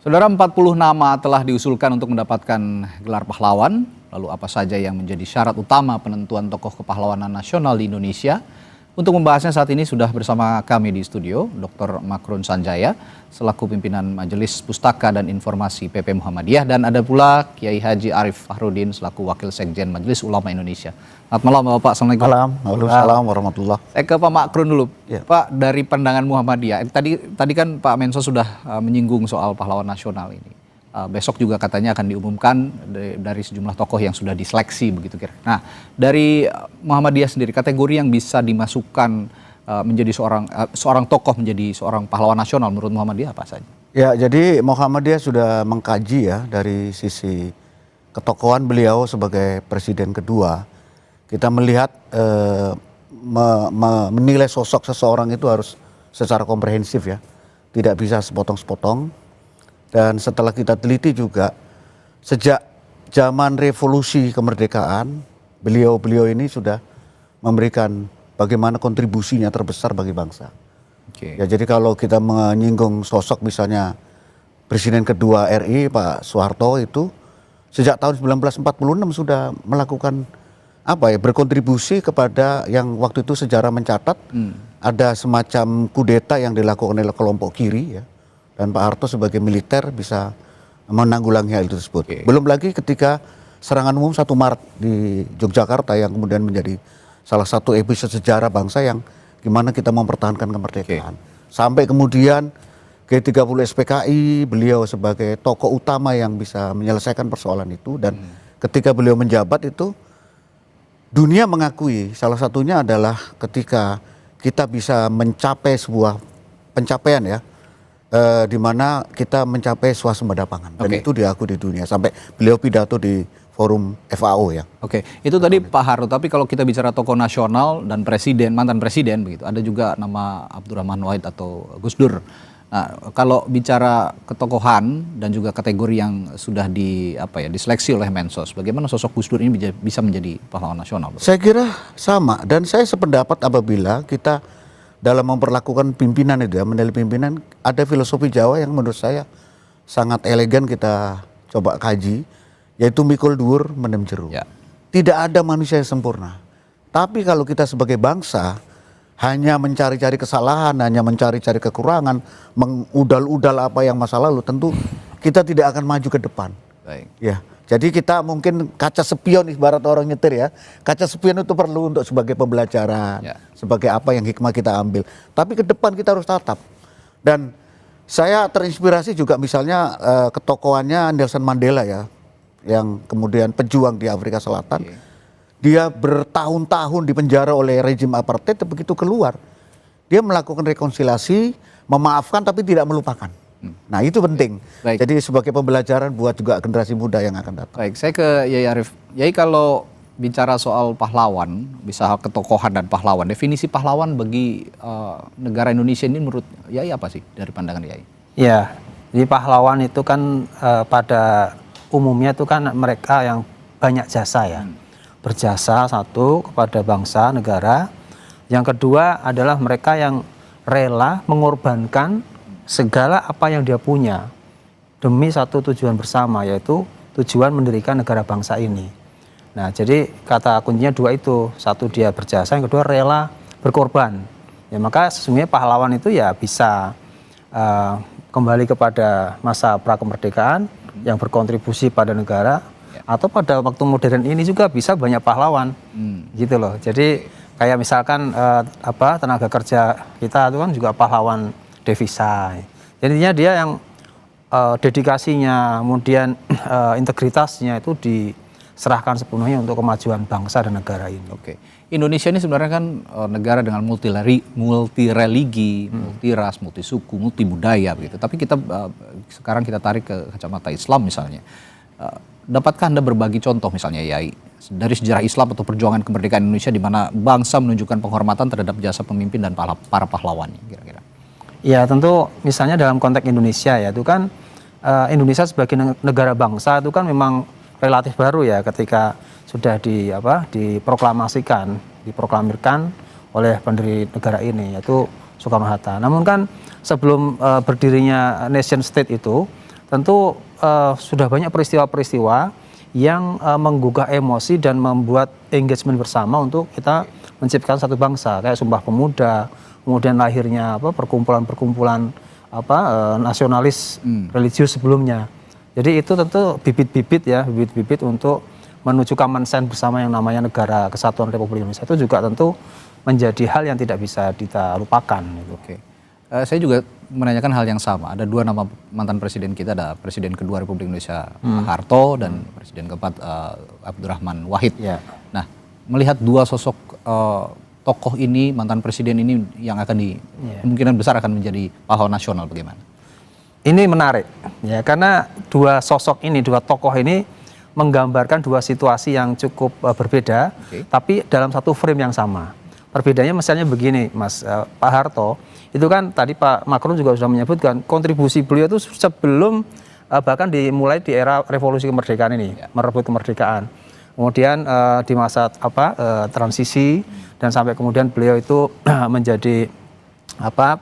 Saudara, 40 nama telah diusulkan untuk mendapatkan gelar pahlawan. Lalu apa saja yang menjadi syarat utama penentuan tokoh kepahlawanan nasional di Indonesia? Untuk membahasnya saat ini sudah bersama kami di studio Dr. Makrun Sanjaya selaku pimpinan Majelis Pustaka dan Informasi PP Muhammadiyah, dan ada pula Kiai Haji Arif Fahrudin selaku Wakil Sekjen Majelis Ulama Indonesia. Selamat malam Bapak. Assalamualaikum. Waalaikumsalam warahmatullah. Saya ke Pak Makrun dulu. Ya. Pak, dari pandangan Muhammadiyah, tadi kan Pak Menso sudah menyinggung soal pahlawan nasional ini. Besok juga katanya akan diumumkan dari sejumlah tokoh yang sudah diseleksi begitu kira. Nah, dari Muhammadiyah sendiri, kategori yang bisa dimasukkan menjadi seorang tokoh menjadi seorang pahlawan nasional menurut Muhammadiyah apa saja? Ya, jadi Muhammadiyah sudah mengkaji ya dari sisi ketokohan beliau sebagai presiden kedua. Kita melihat menilai sosok seseorang itu harus secara komprehensif ya, tidak bisa sepotong-sepotong. Dan setelah kita teliti juga, sejak zaman revolusi kemerdekaan, beliau ini sudah memberikan bagaimana kontribusinya terbesar bagi bangsa. Okay. Ya, jadi kalau kita menyinggung sosok misalnya Presiden kedua RI Pak Soeharto itu sejak tahun 1946 sudah melakukan berkontribusi kepada yang waktu itu sejarah mencatat ada semacam kudeta yang dilakukan oleh kelompok kiri ya. Dan Pak Harto sebagai militer bisa menanggulangi hal itu tersebut. Okay. Belum lagi ketika serangan umum 1 Maret di Yogyakarta yang kemudian menjadi salah satu episode sejarah bangsa yang gimana kita mempertahankan kemerdekaan. Okay. Sampai kemudian G30 SPKI, beliau sebagai tokoh utama yang bisa menyelesaikan persoalan itu. Dan ketika beliau menjabat itu, dunia mengakui salah satunya adalah ketika kita bisa mencapai sebuah pencapaian ya, di mana kita mencapai swasembada pangan. Dan itu diakui di dunia. Sampai beliau pidato di forum FAO ya. Oke, itu tadi Pak Harto. Tapi kalau kita bicara tokoh nasional dan presiden, mantan presiden begitu, ada juga nama Abdurrahman Wahid atau Gus Dur. Nah, kalau bicara ketokohan dan juga kategori yang sudah diseleksi oleh Mensos, bagaimana sosok Gus Dur ini bisa menjadi pahlawan nasional? Saya kira sama, dan saya sependapat apabila kita dalam memperlakukan pimpinan itu ya, menilai pimpinan, ada filosofi Jawa yang menurut saya sangat elegan kita coba kaji, yaitu mikul dhuwur mendem jero. Ya. Tidak ada manusia yang sempurna. Tapi kalau kita sebagai bangsa hanya mencari-cari kesalahan, hanya mencari-cari kekurangan, mengudal-udal apa yang masa lalu, tentu kita tidak akan maju ke depan. Baik. Ya. Jadi kita mungkin kaca spion ibarat orang nyetir ya. Kaca spion itu perlu untuk sebagai pembelajaran, sebagai apa yang hikmah kita ambil. Tapi ke depan kita harus tatap. Dan saya terinspirasi juga misalnya ketokohannya Nelson Mandela ya, yang kemudian pejuang di Afrika Selatan. Dia bertahun-tahun dipenjara oleh rejim apartheid, begitu keluar dia melakukan rekonsiliasi, memaafkan tapi tidak melupakan. Nah, itu penting. Baik. Jadi sebagai pembelajaran buat juga generasi muda yang akan datang. Baik, saya ke Yai Arif. Yai, kalau bicara soal pahlawan, bisa ketokohan dan pahlawan, definisi pahlawan bagi negara Indonesia ini menurut Yai apa sih dari pandangan Yai? Ya, jadi pahlawan itu kan pada umumnya itu kan mereka yang banyak jasa ya. Berjasa satu kepada bangsa, negara. Yang kedua adalah mereka yang rela mengorbankan segala apa yang dia punya demi satu tujuan bersama, yaitu tujuan mendirikan negara bangsa ini. Nah, jadi kata kuncinya dua itu, satu dia berjasa, yang kedua rela berkorban. Ya, maka sesungguhnya pahlawan itu ya bisa kembali kepada masa prakemerdekaan yang berkontribusi pada negara, atau pada waktu modern ini juga bisa banyak pahlawan, gitu loh. Jadi kayak misalkan tenaga kerja kita itu kan juga pahlawan devisa. Jadinya dia yang dedikasinya, kemudian integritasnya itu diserahkan sepenuhnya untuk kemajuan bangsa dan negara ini. Oke. Indonesia ini sebenarnya kan negara dengan multi religi, multi ras, multi suku, multi budaya begitu. Tapi kita sekarang kita tarik ke kacamata Islam misalnya. Dapatkah Anda berbagi contoh misalnya Yai dari sejarah Islam atau perjuangan kemerdekaan Indonesia di mana bangsa menunjukkan penghormatan terhadap jasa pemimpin dan para pahlawannya kira-kira? Ya, tentu misalnya dalam konteks Indonesia ya, itu kan Indonesia sebagai negara bangsa itu kan memang relatif baru ya ketika sudah diproklamirkan oleh pendiri negara ini, yaitu Soekarno-Hatta. Namun kan sebelum berdirinya nation state itu tentu sudah banyak peristiwa-peristiwa yang menggugah emosi dan membuat engagement bersama untuk kita menciptakan satu bangsa, kayak Sumpah Pemuda, kemudian lahirnya perkumpulan-perkumpulan nasionalis religius sebelumnya. Jadi itu tentu bibit-bibit untuk menuju common sense bersama yang namanya Negara Kesatuan Republik Indonesia, itu juga tentu menjadi hal yang tidak bisa kita lupakan. Gitu. Oke. Saya juga menanyakan hal yang sama. Ada dua nama mantan presiden kita, ada Presiden kedua Republik Indonesia Pak Harto dan Presiden keempat Abdurrahman Wahid. Ya. Nah, melihat dua sosok tokoh ini, mantan presiden ini yang akan kemungkinan besar akan menjadi pahlawan nasional, bagaimana? Ini menarik, ya, karena dua sosok ini, dua tokoh ini menggambarkan dua situasi yang cukup berbeda, tapi dalam satu frame yang sama. Perbedaannya misalnya begini, Mas, Pak Harto, itu kan tadi Pak Macron juga sudah menyebutkan kontribusi beliau itu sebelum bahkan dimulai di era revolusi kemerdekaan ini, merebut kemerdekaan. Kemudian di masa transisi dan sampai kemudian beliau itu menjadi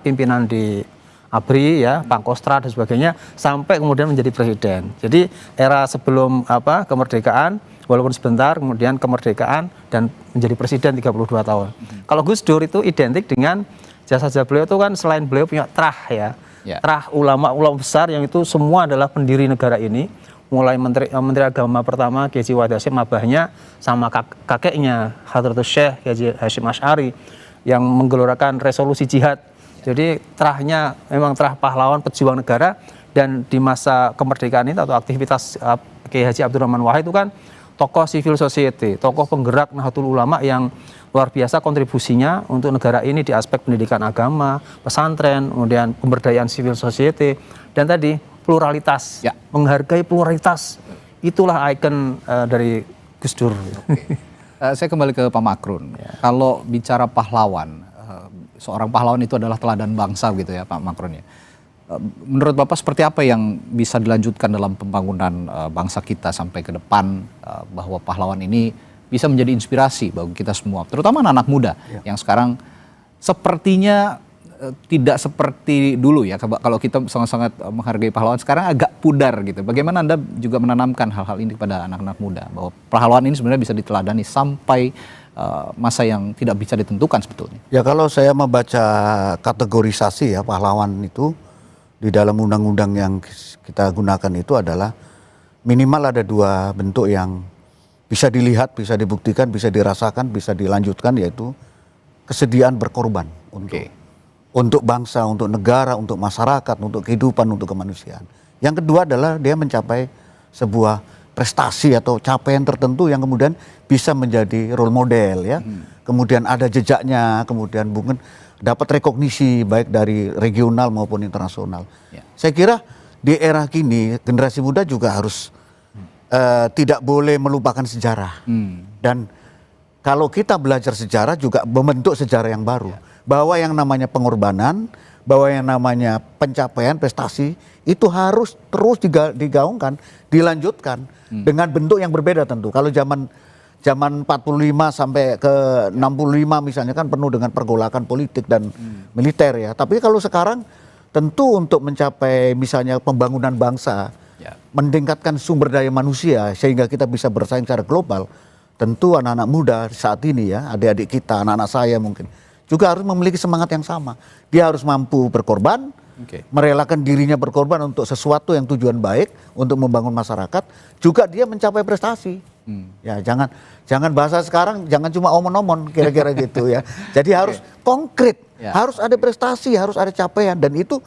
pimpinan di ABRI, ya, Pangkostrat dan sebagainya, sampai kemudian menjadi presiden. Jadi era sebelum kemerdekaan, walaupun sebentar, kemudian kemerdekaan dan menjadi presiden 32 tahun. Kalau Gus Dur itu identik dengan jasa-jasa beliau itu kan, selain beliau punya terah, ya, terah ulama-ulama besar yang itu semua adalah pendiri negara ini, mulai Menteri Agama pertama Kiai Wahid Hasyim, abahnya, sama kakeknya Hadratus Syekh Kiai Hasyim Asy'ari yang menggelorakan resolusi jihad. Jadi terahnya memang terah pahlawan pejuang negara, dan di masa kemerdekaan ini atau aktivitas Kiai Haji Abdurrahman Wahid itu kan tokoh civil society, tokoh penggerak Nahdlatul Ulama yang luar biasa kontribusinya untuk negara ini di aspek pendidikan agama, pesantren, kemudian pemberdayaan civil society, dan tadi pluralitas, menghargai pluralitas, itulah ikon dari Gus Dur. Saya kembali ke Pak Macron. Kalau bicara pahlawan, seorang pahlawan itu adalah teladan bangsa gitu ya Pak Macron ya. Menurut Bapak seperti apa yang bisa dilanjutkan dalam pembangunan bangsa kita sampai ke depan, bahwa pahlawan ini bisa menjadi inspirasi bagi kita semua, terutama anak-anak muda yang sekarang sepertinya tidak seperti dulu ya. Kalau kita sangat-sangat menghargai pahlawan, sekarang agak pudar gitu. Bagaimana Anda juga menanamkan hal-hal ini kepada anak-anak muda, bahwa pahlawan ini sebenarnya bisa diteladani sampai masa yang tidak bisa ditentukan sebetulnya? Ya, kalau saya membaca kategorisasi ya pahlawan itu di dalam undang-undang yang kita gunakan itu adalah minimal ada dua bentuk yang bisa dilihat, bisa dibuktikan, bisa dirasakan, bisa dilanjutkan, yaitu kesediaan berkorban untuk bangsa, untuk negara, untuk masyarakat, untuk kehidupan, untuk kemanusiaan. Yang kedua adalah dia mencapai sebuah prestasi atau capaian tertentu yang kemudian bisa menjadi role model, ya. Kemudian ada jejaknya, kemudian mungkin dapat rekognisi baik dari regional maupun internasional. Saya kira di era kini generasi muda juga harus tidak boleh melupakan sejarah. Dan kalau kita belajar sejarah juga membentuk sejarah yang baru, bahwa yang namanya pengorbanan, bahwa yang namanya pencapaian prestasi itu harus terus digaungkan, dilanjutkan dengan bentuk yang berbeda tentu. Kalau zaman 45 sampai ke 65 misalnya kan penuh dengan pergolakan politik dan militer ya. Tapi kalau sekarang tentu untuk mencapai misalnya pembangunan bangsa, meningkatkan sumber daya manusia sehingga kita bisa bersaing secara global, tentu anak-anak muda saat ini ya, adik-adik kita, anak-anak saya mungkin juga harus memiliki semangat yang sama. Dia harus mampu berkorban, merelakan dirinya berkorban untuk sesuatu yang tujuan baik, untuk membangun masyarakat, juga dia mencapai prestasi. Ya, jangan bahasa sekarang, jangan cuma omon-omon kira-kira gitu ya. Jadi harus konkret, harus ada prestasi, harus ada capaian, dan itu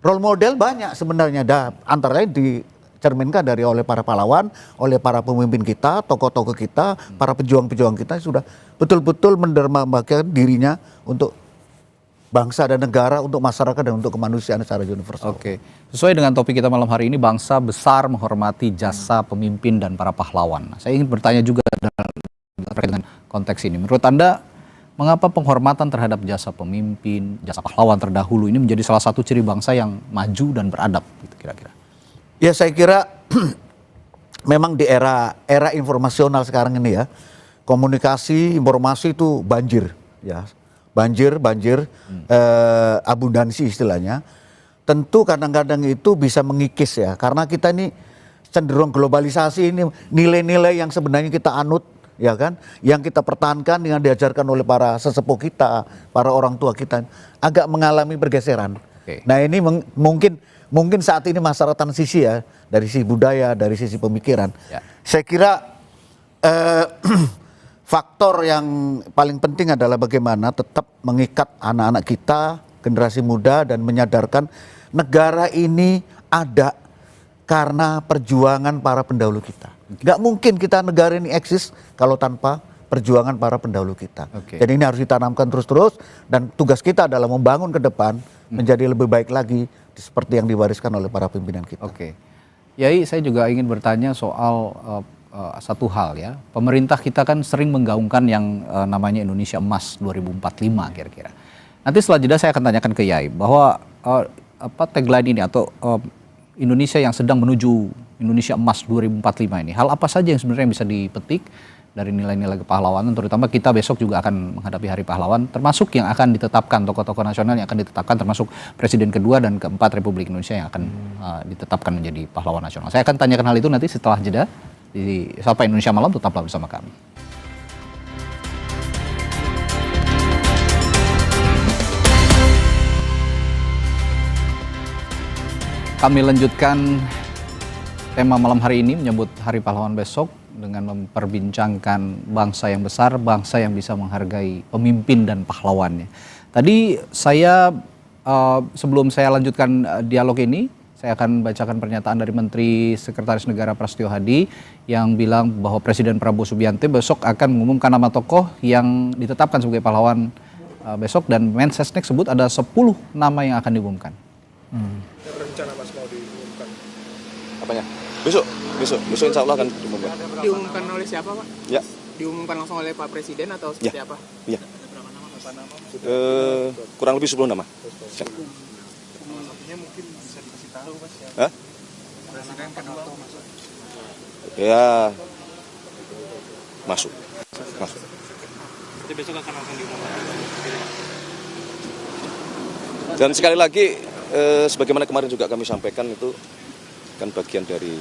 role model banyak sebenarnya. Antara lain dicerminkan oleh para pahlawan, oleh para pemimpin kita, tokoh-tokoh kita, para pejuang-pejuang kita sudah betul-betul mendermakan dirinya untuk bangsa dan negara, untuk masyarakat dan untuk kemanusiaan secara universal. Oke, sesuai dengan topik kita malam hari ini, bangsa besar menghormati jasa pemimpin dan para pahlawan. Nah, saya ingin bertanya juga terkait dengan konteks ini. Menurut Anda, mengapa penghormatan terhadap jasa pemimpin, jasa pahlawan terdahulu ini menjadi salah satu ciri bangsa yang maju dan beradab, gitu kira-kira? Ya, saya kira memang di era informasional sekarang ini ya, komunikasi, informasi itu banjir, ya. Banjir, abundansi istilahnya. tentu kadang-kadang itu bisa mengikis ya, karena kita ini cenderung globalisasi, ini nilai-nilai yang sebenarnya kita anut, ya kan, yang kita pertahankan, yang diajarkan oleh para sesepuh kita, para orang tua kita, agak mengalami pergeseran. Nah ini mungkin saat ini masalah transisi ya, dari sisi budaya, dari sisi pemikiran. Saya kira faktor yang paling penting adalah bagaimana tetap mengikat anak-anak kita, generasi muda, dan menyadarkan negara ini ada karena perjuangan para pendahulu kita. Nggak mungkin kita negara ini eksis kalau tanpa perjuangan para pendahulu kita. Jadi ini harus ditanamkan terus-terus, dan tugas kita adalah membangun ke depan menjadi lebih baik lagi seperti yang diwariskan oleh para pimpinan kita. Yai, saya juga ingin bertanya soal satu hal ya. Pemerintah kita kan sering menggaungkan yang namanya Indonesia Emas 2045 kira-kira. Nanti setelah jeda saya akan tanyakan ke Yai bahwa tagline ini atau Indonesia yang sedang menuju Indonesia Emas 2045 ini, hal apa saja yang sebenarnya bisa dipetik dari nilai-nilai kepahlawanan, terutama kita besok juga akan menghadapi Hari Pahlawan, termasuk yang akan ditetapkan tokoh-tokoh nasional yang akan ditetapkan, termasuk Presiden kedua dan keempat Republik Indonesia yang akan ditetapkan menjadi pahlawan nasional. Saya akan tanyakan hal itu nanti setelah jeda di Sapa Indonesia Malam, tetaplah bersama kami. Kami lanjutkan tema malam hari ini menyambut Hari Pahlawan besok dengan memperbincangkan bangsa yang besar, bangsa yang bisa menghargai pemimpin dan pahlawannya. Tadi saya sebelum saya lanjutkan dialog ini, saya akan bacakan pernyataan dari Menteri Sekretaris Negara Prasetyo Hadi yang bilang bahwa Presiden Prabowo Subianto besok akan mengumumkan nama tokoh yang ditetapkan sebagai pahlawan besok, dan Mensesnek sebut ada 10 nama yang akan diumumkan. Rencana Mas mau diumumkan? Apanya? Besok insya Allah akan diumumkan. Diumumkan oleh siapa, Pak? Ya. Diumumkan langsung oleh Pak Presiden atau seperti apa? Iya. Kurang lebih 10 nama. Artinya mungkin bisa dikasih tahu, Mas. Hah? Presiden kedua masuk. Ya, masuk. Jadi besok akan langsung diumumkan. Dan sekali lagi, sebagaimana kemarin juga kami sampaikan, itu kan bagian dari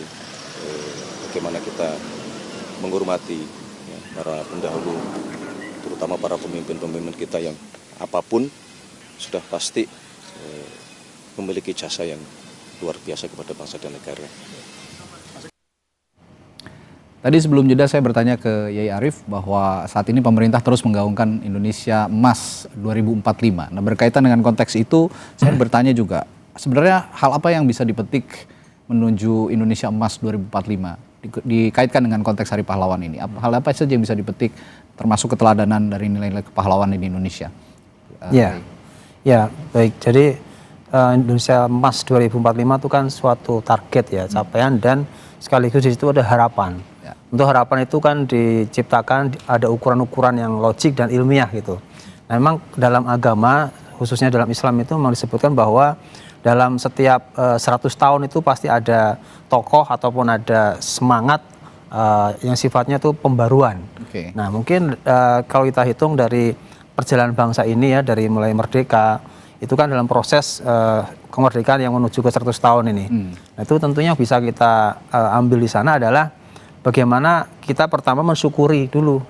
bagaimana kita menghormati ya, para pendahulu, terutama para pemimpin-pemimpin kita yang apapun sudah pasti memiliki jasa yang luar biasa kepada bangsa dan negara. Tadi sebelum jeda saya bertanya ke Yai Arief bahwa saat ini pemerintah terus menggaungkan Indonesia Emas 2045. Nah, berkaitan dengan konteks itu, saya bertanya juga, sebenarnya hal apa yang bisa dipetik menuju Indonesia Emas 2045 dikaitkan dengan konteks Hari Pahlawan ini? Hal apa saja yang bisa dipetik termasuk keteladanan dari nilai-nilai kepahlawanan di Indonesia? Ya, baik. Jadi Indonesia Emas 2045 itu kan suatu target ya, capaian, dan sekaligus di situ ada harapan. Untuk harapan itu kan diciptakan ada ukuran-ukuran yang logik dan ilmiah gitu. Nah, memang dalam agama, khususnya dalam Islam itu memang disebutkan bahwa dalam setiap 100 tahun itu pasti ada tokoh ataupun ada semangat yang sifatnya itu pembaruan. Nah, mungkin kalau kita hitung dari perjalanan bangsa ini ya, dari mulai merdeka, itu kan dalam proses kemerdekaan yang menuju ke 100 tahun ini. Nah, itu tentunya bisa kita ambil di sana adalah bagaimana kita pertama mensyukuri dulu,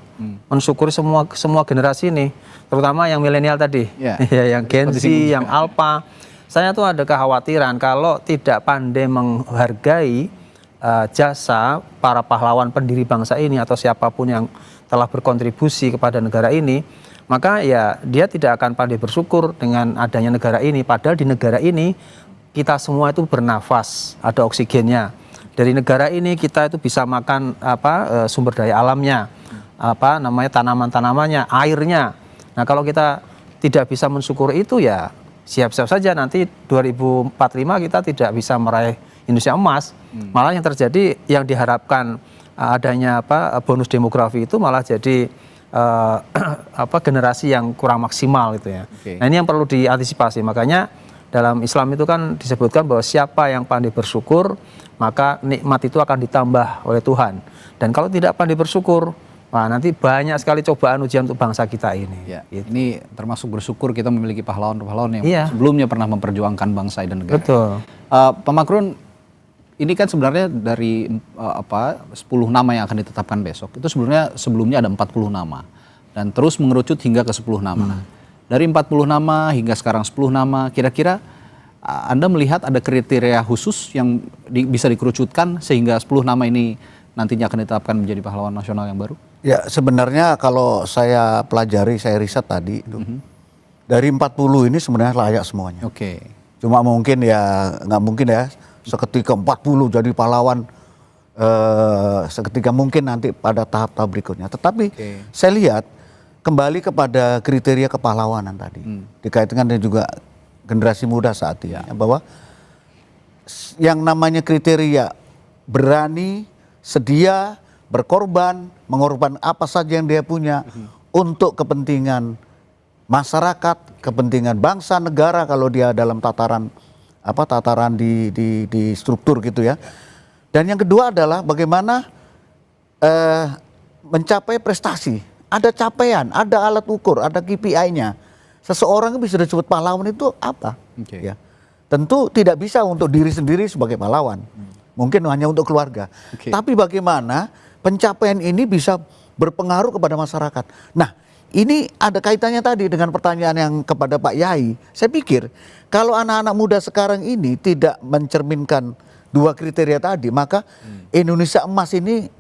mensyukuri semua generasi ini, terutama yang milenial tadi, yang Gen Z, yang Alpha. Saya tuh ada kekhawatiran kalau tidak pandai menghargai jasa para pahlawan pendiri bangsa ini atau siapapun yang telah berkontribusi kepada negara ini, maka ya dia tidak akan pandai bersyukur dengan adanya negara ini. Padahal di negara ini kita semua itu bernafas, ada oksigennya. Dari negara ini kita itu bisa makan sumber daya alamnya, tanaman-tanamannya, airnya. Nah, kalau kita tidak bisa mensyukuri itu ya siap-siap saja nanti 2045 kita tidak bisa meraih Indonesia Emas. Malah yang terjadi, yang diharapkan adanya bonus demografi itu malah jadi generasi yang kurang maksimal gitu ya. Nah, ini yang perlu diantisipasi. Makanya dalam Islam itu kan disebutkan bahwa siapa yang pandai bersyukur, maka nikmat itu akan ditambah oleh Tuhan. Dan kalau tidak pandai bersyukur, Wah, nanti banyak sekali cobaan ujian untuk bangsa kita ini. Ya, Gitu. ini termasuk bersyukur kita memiliki pahlawan-pahlawan yang Iya. sebelumnya pernah memperjuangkan bangsa dan negara. Betul. Pak Makrun, ini kan sebenarnya dari 10 nama yang akan ditetapkan besok, itu sebelumnya ada 40 nama dan terus mengerucut hingga ke 10 nama. Dari 40 nama hingga sekarang 10 nama, kira-kira Anda melihat ada kriteria khusus yang bisa dikerucutkan sehingga 10 nama ini nantinya akan ditetapkan menjadi pahlawan nasional yang baru? Ya sebenarnya kalau saya pelajari, saya riset tadi itu, dari 40 ini sebenarnya layak semuanya. Oke. Cuma mungkin ya nggak mungkin ya seketika 40 jadi pahlawan seketika, mungkin nanti pada tahap-tahap berikutnya. Tetapi saya lihat kembali kepada kriteria kepahlawanan tadi, dikaitkan dengan juga generasi muda saat ini, bahwa yang namanya kriteria berani, sedia, berkorban, mengorban apa saja yang dia punya untuk kepentingan masyarakat, kepentingan bangsa, negara kalau dia dalam tataran di struktur gitu ya. Dan yang kedua adalah bagaimana mencapai prestasi. Ada capaian, ada alat ukur, ada KPI-nya. Seseorang bisa disebut pahlawan itu apa? Ya. Tentu tidak bisa untuk diri sendiri sebagai pahlawan. Mungkin hanya untuk keluarga. Tapi bagaimana pencapaian ini bisa berpengaruh kepada masyarakat. Nah, ini ada kaitannya tadi dengan pertanyaan yang kepada Pak Yai. Saya pikir kalau anak-anak muda sekarang ini tidak mencerminkan dua kriteria tadi, maka Indonesia emas ini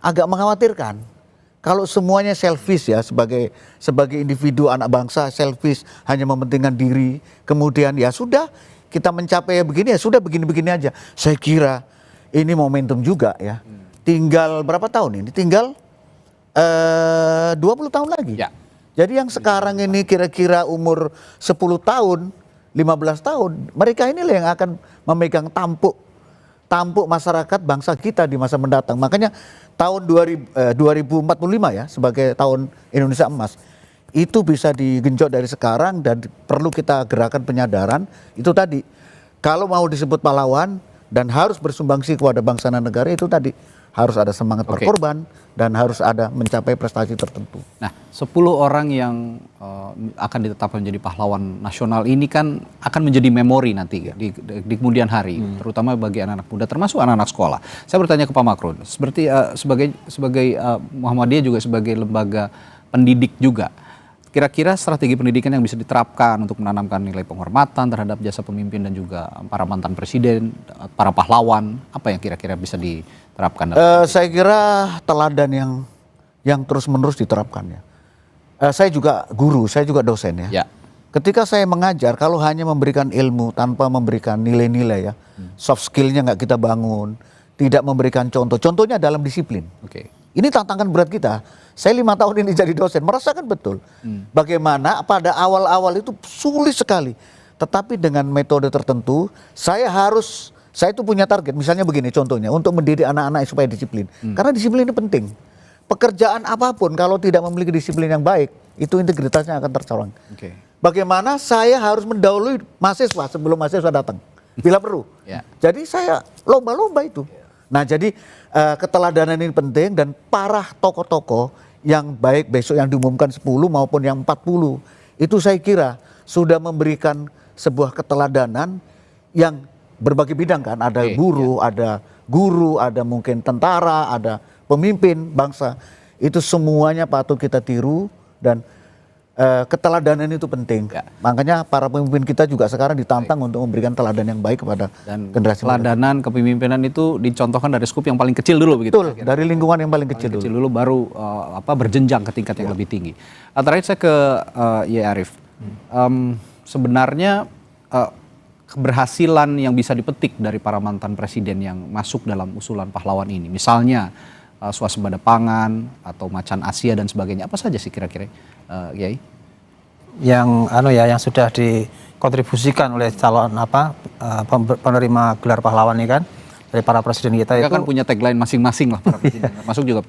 agak mengkhawatirkan. Kalau semuanya selfish ya, sebagai individu anak bangsa selfish, hanya mementingkan diri, kemudian ya sudah kita mencapai begini, ya sudah begini-begini aja. Saya kira ini momentum juga ya. Tinggal berapa tahun ini? Tinggal 20 tahun lagi. Ya. Jadi yang sekarang ini kira-kira umur 10 tahun, 15 tahun, mereka inilah yang akan memegang tampuk masyarakat bangsa kita di masa mendatang. Makanya tahun 2045 ya sebagai tahun Indonesia emas itu bisa digenjot dari sekarang, dan perlu kita gerakan penyadaran itu tadi. Kalau mau disebut pahlawan dan harus bersumbangsi kepada bangsa dan negara, itu tadi harus ada semangat berkorban dan harus ada mencapai prestasi tertentu. Nah, 10 orang yang akan ditetapkan menjadi pahlawan nasional ini kan akan menjadi memori nanti di kemudian hari, terutama bagi anak-anak muda, termasuk anak-anak sekolah. Saya bertanya ke Pak Makrun, seperti sebagai Muhammadiyah juga sebagai lembaga pendidik juga, kira-kira strategi pendidikan yang bisa diterapkan untuk menanamkan nilai penghormatan terhadap jasa pemimpin dan juga para mantan presiden, para pahlawan, apa yang kira-kira bisa diterapkan? Saya kira teladan yang terus-menerus diterapkan ya. Saya juga guru, saya juga dosen ya. Ketika saya mengajar, kalau hanya memberikan ilmu tanpa memberikan nilai-nilai ya, soft skillnya nggak kita bangun, tidak memberikan contoh. Contohnya dalam disiplin. Ini tantangan berat kita. Saya 5 tahun ini jadi dosen, merasakan betul bagaimana pada awal-awal itu sulit sekali. Tetapi dengan metode tertentu, saya itu punya target. Misalnya begini contohnya, untuk mendidik anak-anak supaya disiplin. Karena disiplin ini penting. Pekerjaan apapun kalau tidak memiliki disiplin yang baik, itu integritasnya akan tercoreng. Bagaimana saya harus mendahului mahasiswa sebelum mahasiswa datang, bila perlu. Jadi saya lomba-lomba itu. Nah jadi keteladanan ini penting, dan para tokoh-tokoh yang baik besok yang diumumkan 10 maupun yang 40, itu saya kira sudah memberikan sebuah keteladanan yang berbagai bidang kan. Ada guru, ada mungkin tentara, ada pemimpin bangsa. Itu semuanya patut kita tiru, dan keteladanan itu penting. Makanya para pemimpin kita juga sekarang ditantang untuk memberikan teladan yang baik kepada generasi muda. Teladanan kepemimpinan itu dicontohkan dari skup yang paling kecil dulu begitu. Betul, dari lingkungan yang paling kecil dulu baru berjenjang ke tingkat yang lebih tinggi. Terakhir saya ke Ye Arif. Sebenarnya keberhasilan yang bisa dipetik dari para mantan presiden yang masuk dalam usulan pahlawan ini, misalnya swasembada pangan atau macan Asia dan sebagainya, apa saja sih kira-kira, Kiai? Yang sudah dikontribusikan oleh calon penerima gelar pahlawan ini kan, dari para presiden kita Mereka itu kan punya tagline masing-masing lah para presiden. Masuk juga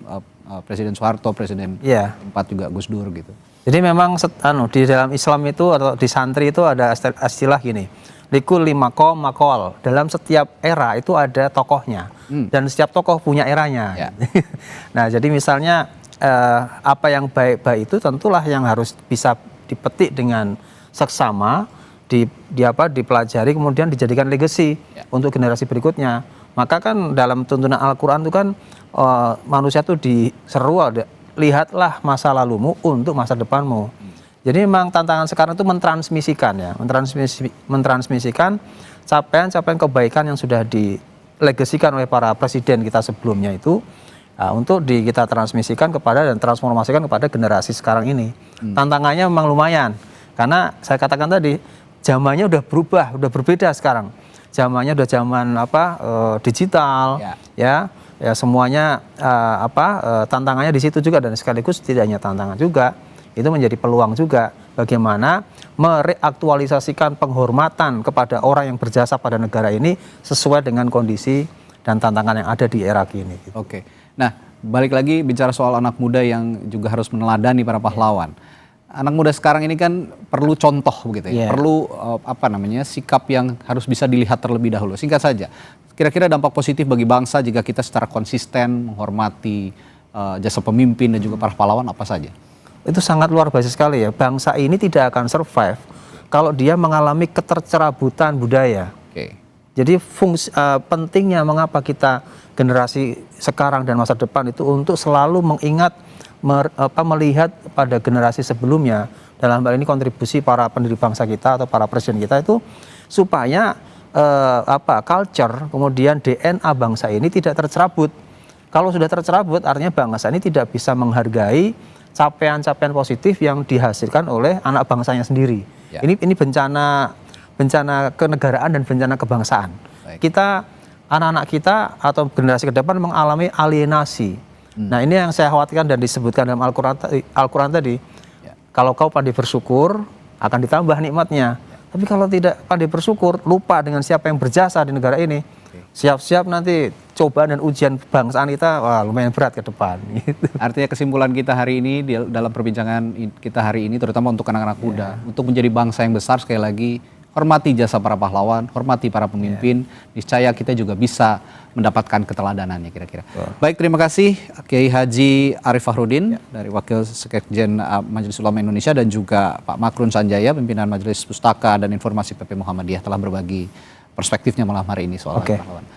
Presiden Soeharto, Presiden keempat juga Gus Dur gitu. Jadi memang di dalam Islam itu atau di santri itu ada istilah gini, likul limako makol. Dalam setiap era itu ada tokohnya, dan setiap tokoh punya eranya. Nah jadi misalnya apa yang baik-baik itu tentulah yang harus bisa dipetik dengan seksama, dipelajari, kemudian dijadikan legacy untuk generasi berikutnya. Maka kan dalam tuntunan Al-Quran itu kan manusia itu diseru, lihatlah masa lalumu untuk masa depanmu. Jadi memang tantangan sekarang itu mentransmisikan ya, mentransmisikan capaian-capaian kebaikan yang sudah dilegasikan oleh para presiden kita sebelumnya itu untuk kita transmisikan kepada dan transformasikan kepada generasi sekarang ini. Tantangannya memang lumayan, karena saya katakan tadi zamannya udah berubah, udah berbeda sekarang. Zamannya udah zaman digital, ya semuanya tantangannya di situ juga, dan sekaligus tidak hanya tantangan juga, itu menjadi peluang juga bagaimana mereaktualisasikan penghormatan kepada orang yang berjasa pada negara ini sesuai dengan kondisi dan tantangan yang ada di era kini. Gitu. Oke, nah balik lagi bicara soal anak muda yang juga harus meneladani para pahlawan. Anak muda sekarang ini kan perlu contoh begitu ya, perlu sikap yang harus bisa dilihat terlebih dahulu. Singkat saja, kira-kira dampak positif bagi bangsa jika kita secara konsisten menghormati jasa pemimpin dan juga para pahlawan apa saja? Itu sangat luar biasa sekali ya. Bangsa ini tidak akan survive kalau dia mengalami ketercerabutan budaya. Jadi pentingnya mengapa kita generasi sekarang dan masa depan itu untuk selalu mengingat, melihat pada generasi sebelumnya, dalam hal ini kontribusi para pendiri bangsa kita atau para presiden kita itu, supaya culture kemudian DNA bangsa ini tidak tercerabut. Kalau sudah tercerabut artinya bangsa ini tidak bisa menghargai capaian-capaian positif yang dihasilkan oleh anak bangsanya sendiri. Ini bencana kenegaraan dan bencana kebangsaan. Kita, anak-anak kita atau generasi ke depan mengalami alienasi. Nah ini yang saya khawatirkan dan disebutkan dalam Al-Quran tadi. Kalau kau pandai bersyukur akan ditambah nikmatnya. Tapi kalau tidak pandai bersyukur, lupa dengan siapa yang berjasa di negara ini, siap-siap nanti cobaan dan ujian kebangsaan kita lumayan berat ke depan. Gitu. Artinya kesimpulan kita hari ini dalam perbincangan kita hari ini, terutama untuk anak-anak muda, untuk menjadi bangsa yang besar, sekali lagi hormati jasa para pahlawan, hormati para pemimpin, niscaya kita juga bisa mendapatkan keteladanannya kira-kira. Baik, terima kasih Kiai Haji Arif Fahrudin dari Wakil Sekjen Majelis Ulama Indonesia dan juga Pak Makrun Sanjaya, pimpinan Majelis Pustaka dan Informasi PP Muhammadiyah telah berbagi perspektifnya malam hari ini soal pahlawan.